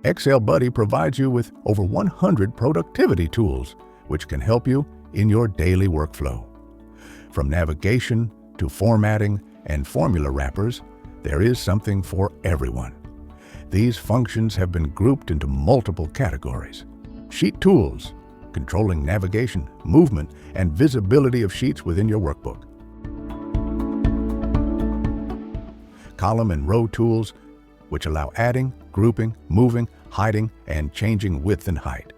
XLBuddy provides you with over 100 productivity tools, which can help you in your daily workflow. From navigation to formatting and formula wrappers, there is something for everyone. These functions have been grouped into multiple categories. Sheet tools, controlling navigation, movement, and visibility of sheets within your workbook. Column and row tools, which allow adding, grouping, moving, hiding, and changing width and height.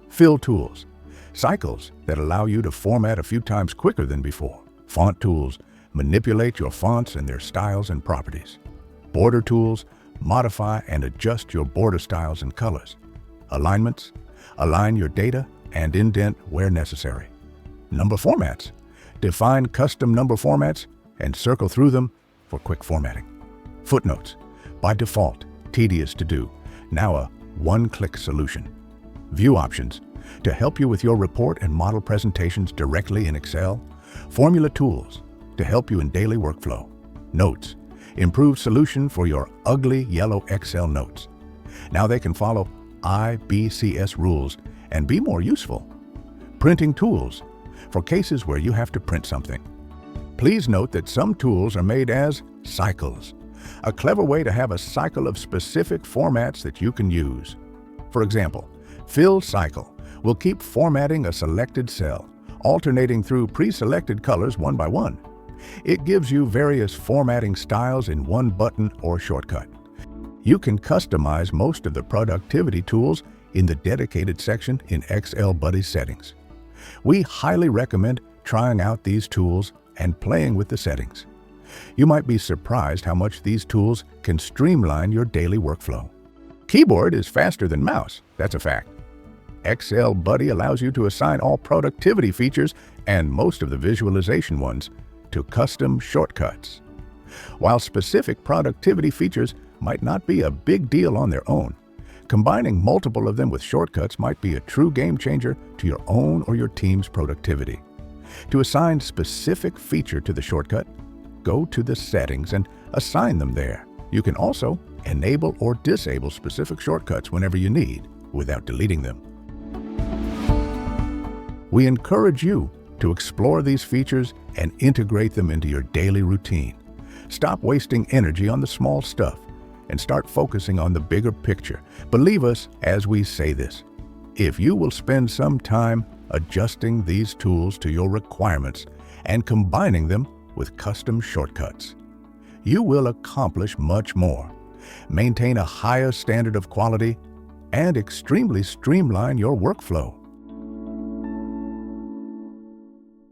Fill tools, cycles that allow you to format a few times quicker than before. Font tools, manipulate your fonts and their styles and properties. Border tools, modify and adjust your border styles and colors. Alignments, align your data and indent where necessary. Number formats, define custom number formats and circle through them for quick formatting. Footnotes, by default, tedious to do, now a one-click solution. View options, to help you with your report and model presentations directly in Excel. Formula tools, to help you in daily workflow. Notes, improved solution for your ugly yellow Excel notes. Now they can follow IBCS rules and be more useful. Printing tools, for cases where you have to print something. Please note that some tools are made as cycles, a clever way to have a cycle of specific formats that you can use. For example, Fill Cycle will keep formatting a selected cell, alternating through pre-selected colors one by one. It gives you various formatting styles in one button or shortcut. You can customize most of the productivity tools in the dedicated section in XLBuddy settings. We highly recommend trying out these tools and playing with the settings. You might be surprised how much these tools can streamline your daily workflow. Keyboard is faster than mouse, that's a fact. XLBuddy allows you to assign all productivity features and most of the visualization ones to custom shortcuts. While specific productivity features might not be a big deal on their own, combining multiple of them with shortcuts might be a true game changer to your own or your team's productivity. To assign specific feature to the shortcut, go to the settings and assign them there. You can also enable or disable specific shortcuts whenever you need, without deleting them. We encourage you to explore these features and integrate them into your daily routine. Stop wasting energy on the small stuff and start focusing on the bigger picture. Believe us as we say this. If you will spend some time adjusting these tools to your requirements and combining them with custom shortcuts, you will accomplish much more, maintain a higher standard of quality, and extremely streamline your workflow.